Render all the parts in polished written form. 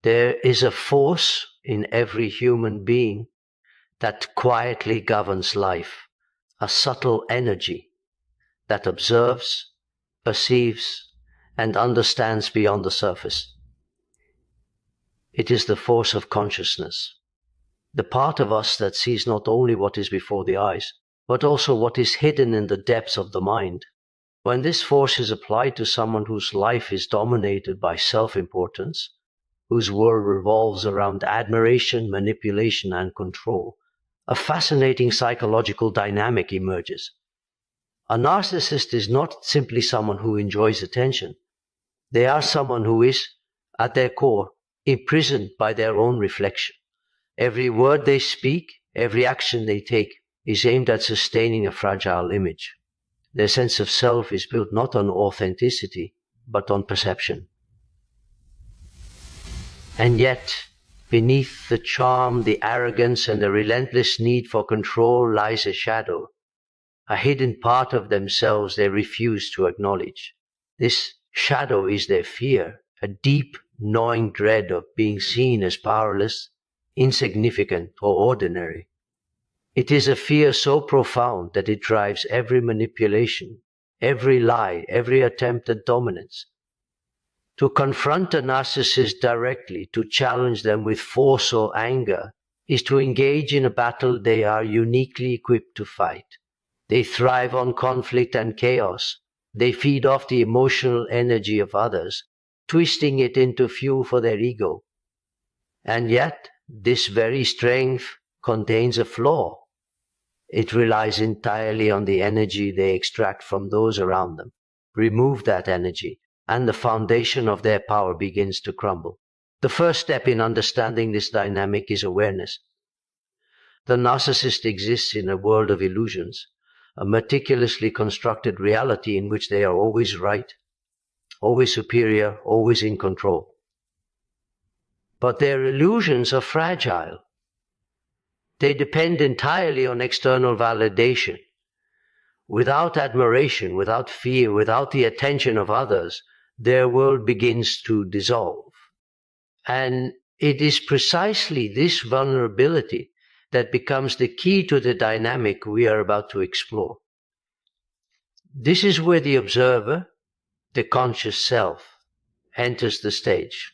There is a force in every human being that quietly governs life, a subtle energy that observes, perceives, and understands beyond the surface. It is the force of consciousness, the part of us that sees not only what is before the eyes, but also what is hidden in the depths of the mind. When this force is applied to someone whose life is dominated by self-importance, whose world revolves around admiration, manipulation, and control, a fascinating psychological dynamic emerges. A narcissist is not simply someone who enjoys attention. They are someone who is, at their core, imprisoned by their own reflection. Every word they speak, every action they take, is aimed at sustaining a fragile image. Their sense of self is built not on authenticity, but on perception. And yet, beneath the charm, the arrogance, and the relentless need for control lies a shadow, a hidden part of themselves they refuse to acknowledge. This shadow is their fear, a deep, gnawing dread of being seen as powerless, insignificant, or ordinary. It is a fear so profound that it drives every manipulation, every lie, every attempt at dominance. To confront a narcissist directly, to challenge them with force or anger, is to engage in a battle they are uniquely equipped to fight. They thrive on conflict and chaos. They feed off the emotional energy of others, twisting it into fuel for their ego. And yet, this very strength contains a flaw. It relies entirely on the energy they extract from those around them. Remove that energy, and the foundation of their power begins to crumble. The first step in understanding this dynamic is awareness. The narcissist exists in a world of illusions, a meticulously constructed reality in which they are always right, always superior, always in control. But their illusions are fragile. They depend entirely on external validation. Without admiration, without fear, without the attention of others, their world begins to dissolve. And it is precisely this vulnerability that becomes the key to the dynamic we are about to explore. This is where the observer, the conscious self, enters the stage.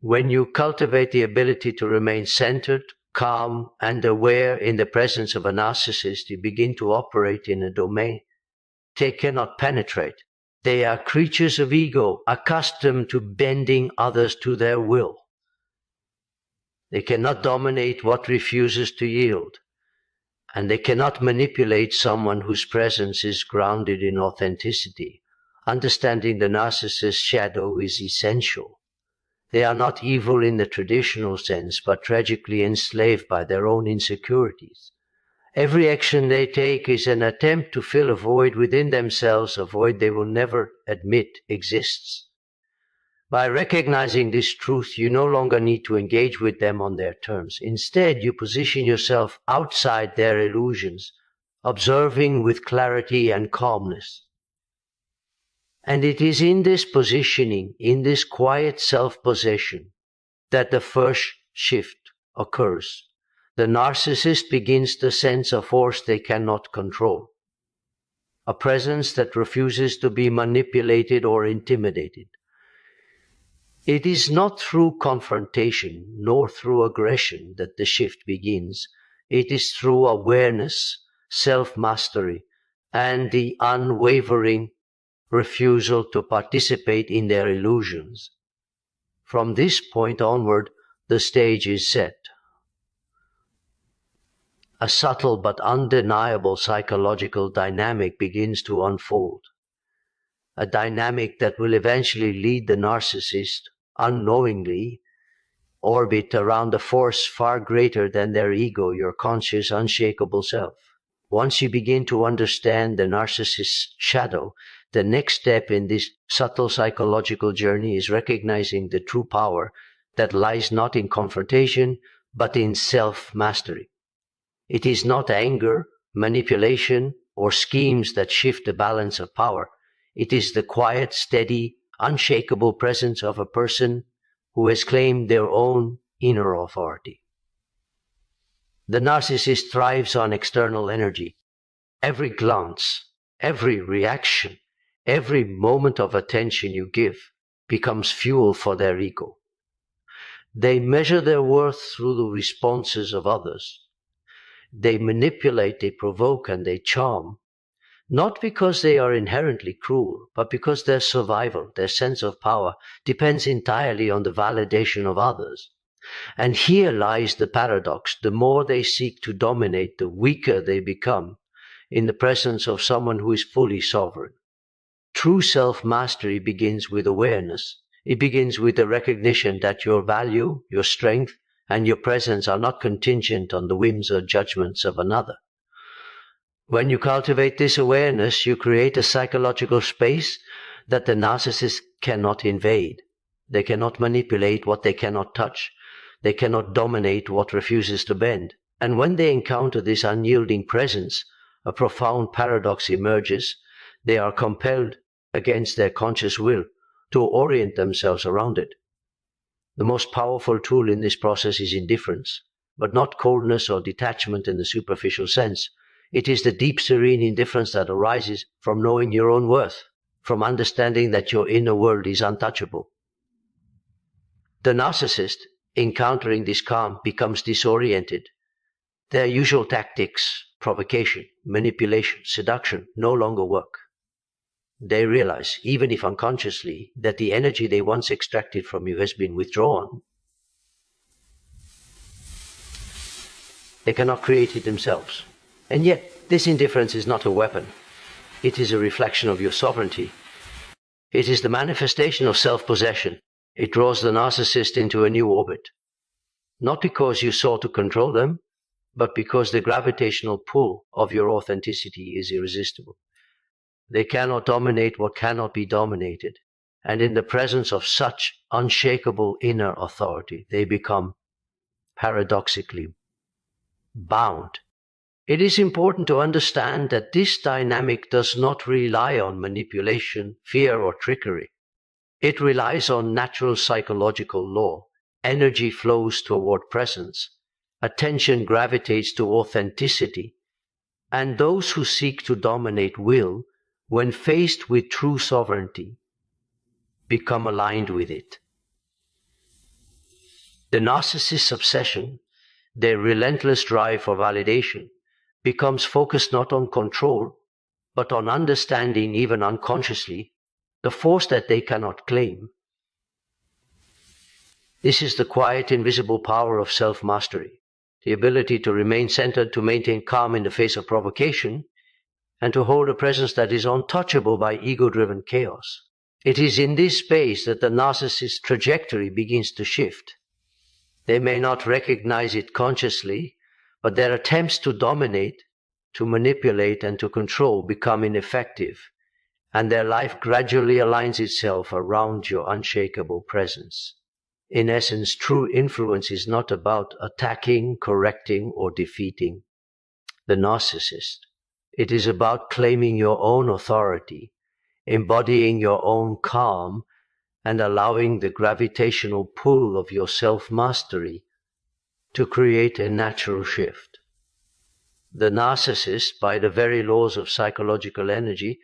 When you cultivate the ability to remain centered, calm, and aware in the presence of a narcissist, you begin to operate in a domain they cannot penetrate. They are creatures of ego, accustomed to bending others to their will. They cannot dominate what refuses to yield, and they cannot manipulate someone whose presence is grounded in authenticity. Understanding the narcissist's shadow is essential. They are not evil in the traditional sense, but tragically enslaved by their own insecurities. Every action they take is an attempt to fill a void within themselves, a void they will never admit exists. By recognizing this truth, you no longer need to engage with them on their terms. Instead, you position yourself outside their illusions, observing with clarity and calmness. And it is in this positioning, in this quiet self-possession, that the first shift occurs. The narcissist begins to sense a force they cannot control, a presence that refuses to be manipulated or intimidated. It is not through confrontation nor through aggression that the shift begins. It is through awareness, self-mastery, and the unwavering refusal to participate in their illusions. From this point onward, the stage is set. A subtle but undeniable psychological dynamic begins to unfold. A dynamic that will eventually lead the narcissist, unknowingly, orbit around a force far greater than their ego, your conscious, unshakable self. Once you begin to understand the narcissist's shadow, the next step in this subtle psychological journey is recognizing the true power that lies not in confrontation, but in self-mastery. It is not anger, manipulation, or schemes that shift the balance of power. It is the quiet, steady, unshakable presence of a person who has claimed their own inner authority. The narcissist thrives on external energy. Every glance, every reaction, every moment of attention you give becomes fuel for their ego. They measure their worth through the responses of others. They manipulate, they provoke, and they charm, not because they are inherently cruel, but because their survival, their sense of power, depends entirely on the validation of others. And here lies the paradox. The more they seek to dominate, the weaker they become in the presence of someone who is fully sovereign. True self-mastery begins with awareness. It begins with the recognition that your value, your strength, and your presence are not contingent on the whims or judgments of another. When you cultivate this awareness, you create a psychological space that the narcissist cannot invade. They cannot manipulate what they cannot touch. They cannot dominate what refuses to bend. And when they encounter this unyielding presence, a profound paradox emerges. They are compelled, against their conscious will, to orient themselves around it. The most powerful tool in this process is indifference, but not coldness or detachment in the superficial sense. It is the deep, serene indifference that arises from knowing your own worth, from understanding that your inner world is untouchable. The narcissist, encountering this calm, becomes disoriented. Their usual tactics, provocation, manipulation, seduction, no longer work. They realize, even if unconsciously, that the energy they once extracted from you has been withdrawn. They cannot create it themselves. And yet, this indifference is not a weapon. It is a reflection of your sovereignty. It is the manifestation of self-possession. It draws the narcissist into a new orbit. Not because you sought to control them, but because the gravitational pull of your authenticity is irresistible. They cannot dominate what cannot be dominated. And in the presence of such unshakable inner authority, they become, paradoxically, bound. It is important to understand that this dynamic does not rely on manipulation, fear, or trickery. It relies on natural psychological law. Energy flows toward presence. Attention gravitates to authenticity. And those who seek to dominate will, when faced with true sovereignty, become aligned with it. The narcissist's obsession, their relentless drive for validation, becomes focused not on control, but on understanding, even unconsciously, the force that they cannot claim. This is the quiet, invisible power of self-mastery, the ability to remain centered, to maintain calm in the face of provocation, and to hold a presence that is untouchable by ego-driven chaos. It is in this space that the narcissist's trajectory begins to shift. They may not recognize it consciously, but their attempts to dominate, to manipulate, and to control become ineffective, and their life gradually aligns itself around your unshakable presence. In essence, true influence is not about attacking, correcting, or defeating the narcissist. It is about claiming your own authority, embodying your own calm, and allowing the gravitational pull of your self-mastery to create a natural shift. The narcissist, by the very laws of psychological energy,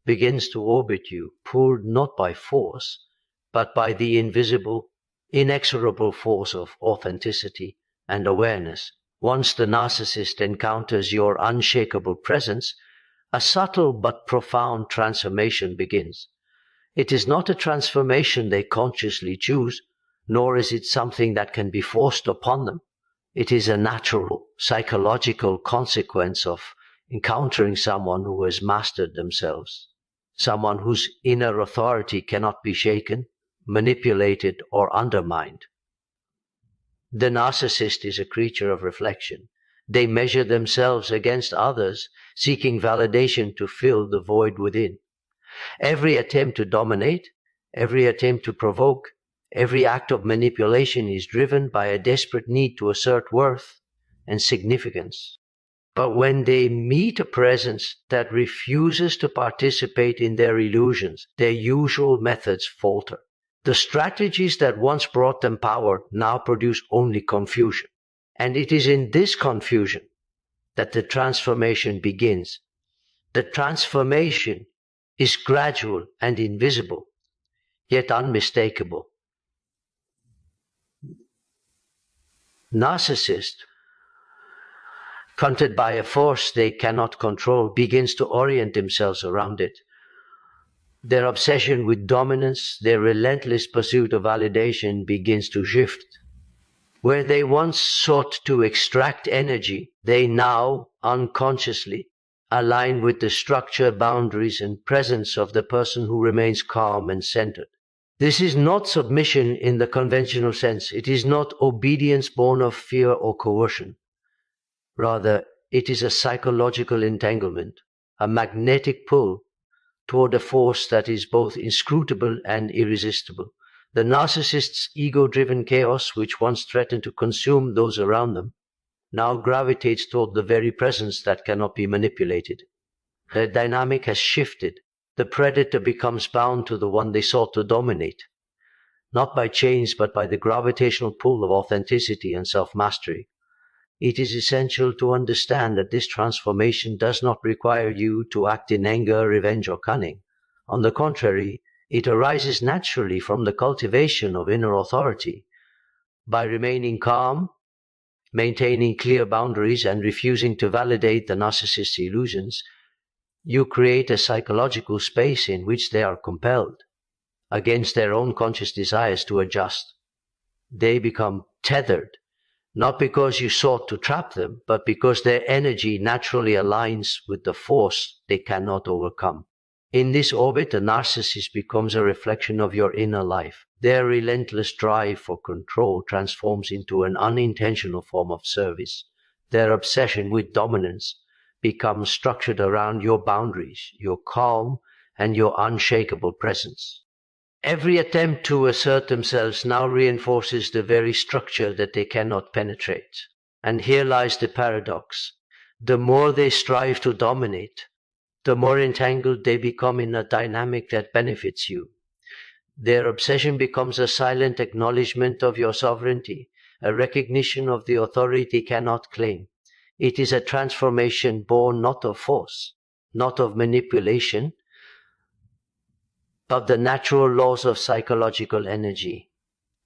begins to orbit you, pulled not by force, but by the invisible, inexorable force of authenticity and awareness. Once the narcissist encounters your unshakable presence, a subtle but profound transformation begins. It is not a transformation they consciously choose, nor is it something that can be forced upon them. It is a natural, psychological consequence of encountering someone who has mastered themselves, someone whose inner authority cannot be shaken, manipulated, or undermined. The narcissist is a creature of reflection. They measure themselves against others, seeking validation to fill the void within. Every attempt to dominate, every attempt to provoke, every act of manipulation is driven by a desperate need to assert worth and significance. But when they meet a presence that refuses to participate in their illusions, their usual methods falter. The strategies that once brought them power now produce only confusion. And it is in this confusion that the transformation begins. The transformation is gradual and invisible, yet unmistakable. Narcissist, confronted by a force they cannot control, begins to orient themselves around it. Their obsession with dominance, their relentless pursuit of validation begins to shift. Where they once sought to extract energy, they now, unconsciously, align with the structure, boundaries, and presence of the person who remains calm and centered. This is not submission in the conventional sense. It is not obedience born of fear or coercion. Rather, it is a psychological entanglement, a magnetic pull toward a force that is both inscrutable and irresistible. The narcissist's ego-driven chaos, which once threatened to consume those around them, now gravitates toward the very presence that cannot be manipulated. The dynamic has shifted. The predator becomes bound to the one they sought to dominate, not by chains, but by the gravitational pull of authenticity and self-mastery. It is essential to understand that this transformation does not require you to act in anger, revenge, or cunning. On the contrary, it arises naturally from the cultivation of inner authority. By remaining calm, maintaining clear boundaries, and refusing to validate the narcissist's illusions, you create a psychological space in which they are compelled, against their own conscious desires, to adjust. They become tethered, not because you sought to trap them, but because their energy naturally aligns with the force they cannot overcome. In this orbit, a narcissist becomes a reflection of your inner life. Their relentless drive for control transforms into an unintentional form of service. Their obsession with dominance becomes structured around your boundaries, your calm, and your unshakable presence. Every attempt to assert themselves now reinforces the very structure that they cannot penetrate. And here lies the paradox. The more they strive to dominate, the more entangled they become in a dynamic that benefits you. Their obsession becomes a silent acknowledgement of your sovereignty, a recognition of the authority they cannot claim. It is a transformation born not of force, not of manipulation, but the natural laws of psychological energy.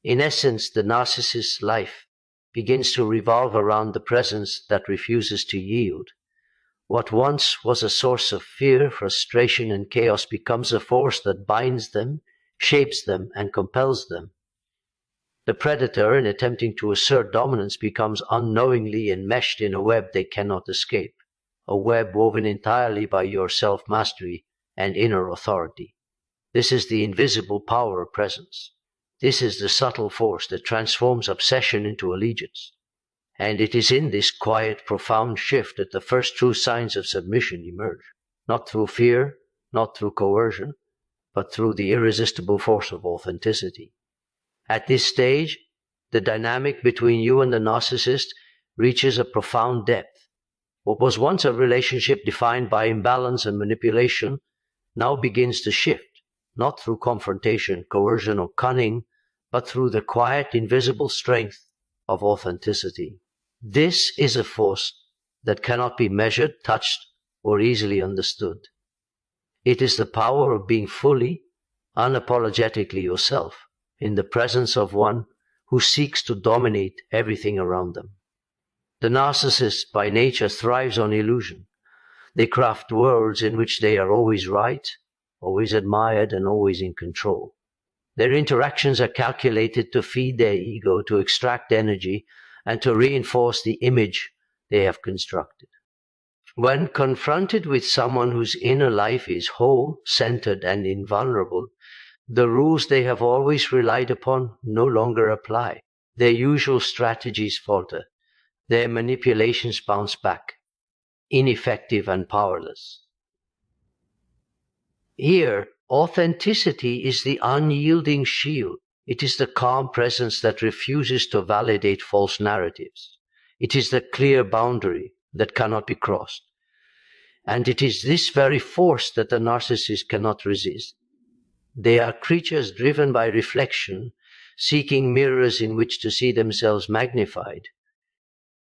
In essence, the narcissist's life begins to revolve around the presence that refuses to yield. What once was a source of fear, frustration, and chaos becomes a force that binds them, shapes them, and compels them. The predator, in attempting to assert dominance, becomes unknowingly enmeshed in a web they cannot escape, a web woven entirely by your self-mastery and inner authority. This is the invisible power of presence. This is the subtle force that transforms obsession into allegiance. And it is in this quiet, profound shift that the first true signs of submission emerge, not through fear, not through coercion, but through the irresistible force of authenticity. At this stage, the dynamic between you and the narcissist reaches a profound depth. What was once a relationship defined by imbalance and manipulation now begins to shift, not through confrontation, coercion, or cunning, but through the quiet, invisible strength of authenticity. This is a force that cannot be measured, touched, or easily understood. It is the power of being fully, unapologetically yourself in the presence of one who seeks to dominate everything around them. The narcissist by nature thrives on illusion. They craft worlds in which they are always right, always admired, and always in control. Their interactions are calculated to feed their ego, to extract energy, and to reinforce the image they have constructed. When confronted with someone whose inner life is whole, centered, and invulnerable, the rules they have always relied upon no longer apply. Their usual strategies falter. Their manipulations bounce back, ineffective and powerless. Here, authenticity is the unyielding shield. It is the calm presence that refuses to validate false narratives. It is the clear boundary that cannot be crossed. And it is this very force that the narcissist cannot resist. They are creatures driven by reflection, seeking mirrors in which to see themselves magnified.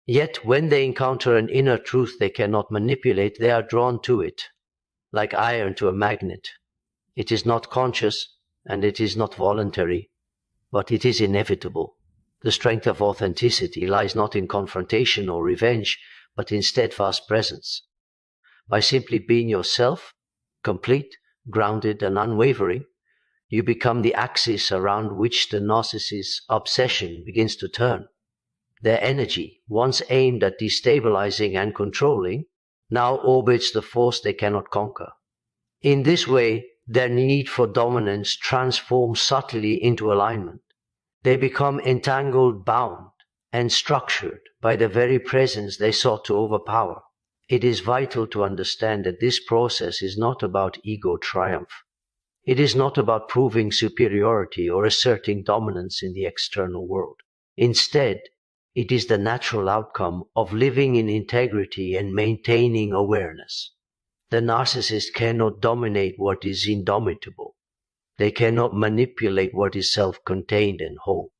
Yet when they encounter an inner truth they cannot manipulate, they are drawn to it, like iron to a magnet. It is not conscious and it is not voluntary, but it is inevitable. The strength of authenticity lies not in confrontation or revenge, but in steadfast presence. By simply being yourself, complete, grounded, and unwavering, you become the axis around which the narcissist's obsession begins to turn. Their energy, once aimed at destabilizing and controlling, now orbits the force they cannot conquer. In this way, their need for dominance transforms subtly into alignment. They become entangled, bound, and structured by the very presence they sought to overpower. It is vital to understand that this process is not about ego triumph. It is not about proving superiority or asserting dominance in the external world. Instead, it is the natural outcome of living in integrity and maintaining awareness. The narcissist cannot dominate what is indomitable. They cannot manipulate what is self-contained and whole.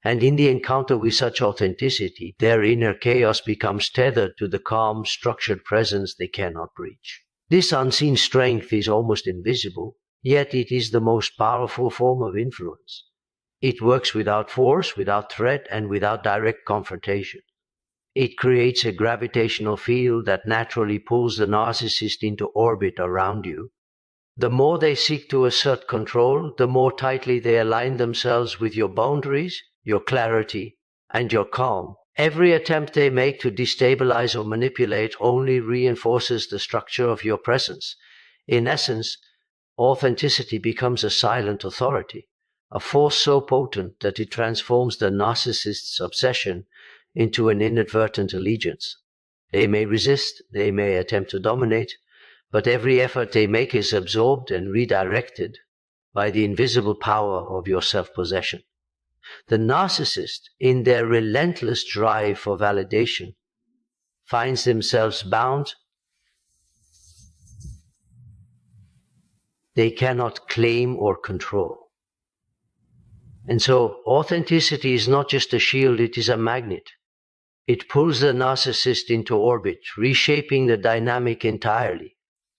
And in the encounter with such authenticity, their inner chaos becomes tethered to the calm, structured presence they cannot reach. This unseen strength is almost invisible, yet it is the most powerful form of influence. It works without force, without threat, and without direct confrontation. It creates a gravitational field that naturally pulls the narcissist into orbit around you. The more they seek to assert control, the more tightly they align themselves with your boundaries, your clarity, and your calm. Every attempt they make to destabilize or manipulate only reinforces the structure of your presence. In essence, authenticity becomes a silent authority, a force so potent that it transforms the narcissist's obsession into an inadvertent allegiance. They may resist, they may attempt to dominate, but every effort they make is absorbed and redirected by the invisible power of your self-possession. The narcissist, in their relentless drive for validation, finds themselves bound. They cannot claim or control. And so authenticity is not just a shield, it is a magnet. It pulls the narcissist into orbit, reshaping the dynamic entirely,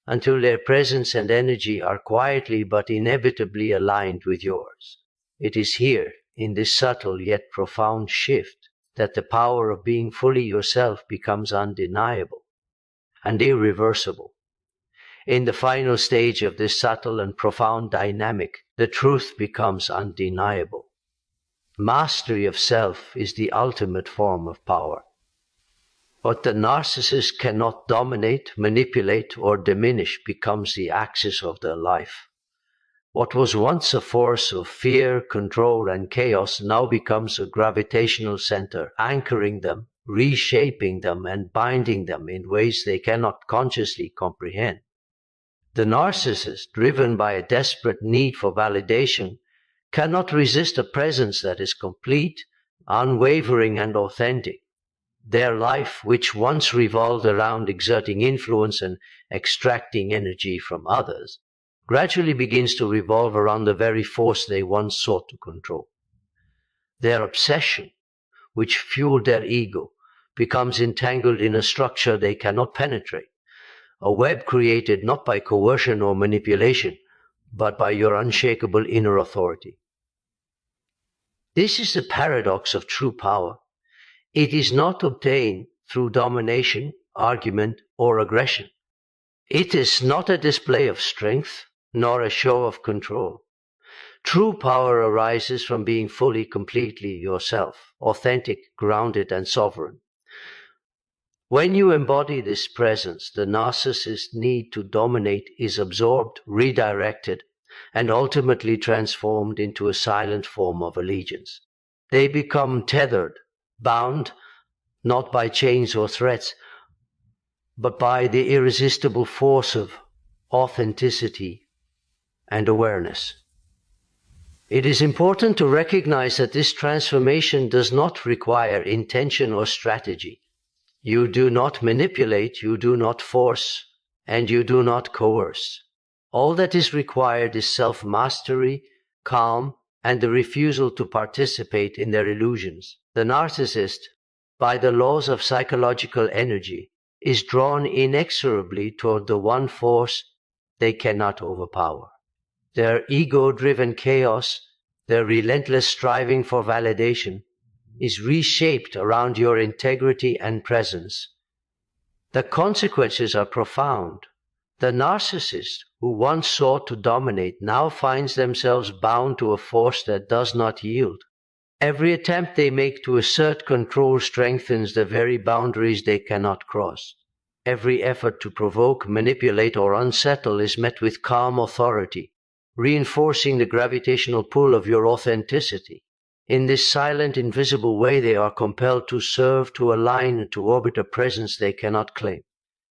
until their presence and energy are quietly but inevitably aligned with yours. It is here, in this subtle yet profound shift, that the power of being fully yourself becomes undeniable and irreversible. In the final stage of this subtle and profound dynamic, the truth becomes undeniable. Mastery of self is the ultimate form of power. What the narcissist cannot dominate, manipulate, or diminish becomes the axis of their life. What was once a force of fear, control, and chaos now becomes a gravitational center, anchoring them, reshaping them, and binding them in ways they cannot consciously comprehend. The narcissist, driven by a desperate need for validation, cannot resist a presence that is complete, unwavering, and authentic. Their life, which once revolved around exerting influence and extracting energy from others, gradually begins to revolve around the very force they once sought to control. Their obsession, which fueled their ego, becomes entangled in a structure they cannot penetrate, a web created not by coercion or manipulation, but by your unshakable inner authority. This is the paradox of true power. It is not obtained through domination, argument, or aggression. It is not a display of strength, nor a show of control. True power arises from being fully, completely yourself, authentic, grounded, and sovereign. When you embody this presence, the narcissist's need to dominate is absorbed, redirected, and ultimately transformed into a silent form of allegiance. They become tethered, bound, not by chains or threats, but by the irresistible force of authenticity and awareness. It is important to recognize that this transformation does not require intention or strategy. You do not manipulate, you do not force, and you do not coerce. All that is required is self-mastery, calm, and the refusal to participate in their illusions. The narcissist, by the laws of psychological energy, is drawn inexorably toward the one force they cannot overpower. Their ego-driven chaos, their relentless striving for validation, is reshaped around your integrity and presence. The consequences are profound. The narcissist who once sought to dominate now finds themselves bound to a force that does not yield. Every attempt they make to assert control strengthens the very boundaries they cannot cross. Every effort to provoke, manipulate, or unsettle is met with calm authority, reinforcing the gravitational pull of your authenticity. In this silent, invisible way, they are compelled to serve, to align, and to orbit a presence they cannot claim.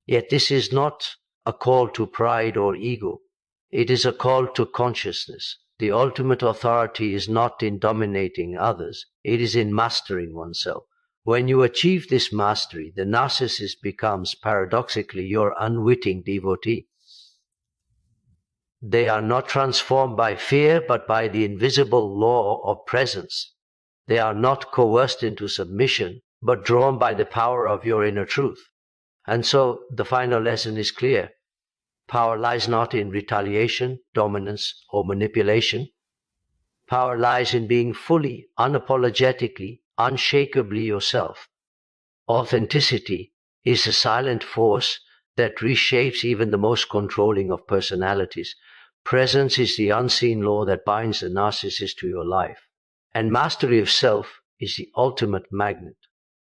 Yet this is not a call to pride or ego. It is a call to consciousness. The ultimate authority is not in dominating others. It is in mastering oneself. When you achieve this mastery, the narcissist becomes, paradoxically, your unwitting devotee. They are not transformed by fear, but by the invisible law of presence. They are not coerced into submission, but drawn by the power of your inner truth. And so the final lesson is clear. Power lies not in retaliation, dominance, or manipulation. Power lies in being fully, unapologetically, unshakably yourself. Authenticity is a silent force that reshapes even the most controlling of personalities. Presence is the unseen law that binds the narcissist to your life. And mastery of self is the ultimate magnet,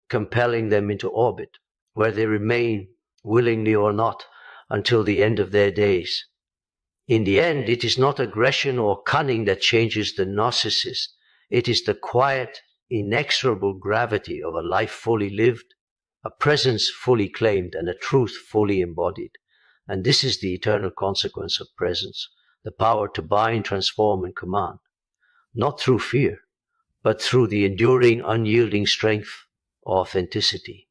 compelling them into orbit, where they remain, willingly or not, until the end of their days. In the end, it is not aggression or cunning that changes the narcissist. It is the quiet, inexorable gravity of a life fully lived, a presence fully claimed, and a truth fully embodied. And this is the eternal consequence of presence, the power to bind, transform, and command, not through fear, but through the enduring, unyielding strength of authenticity.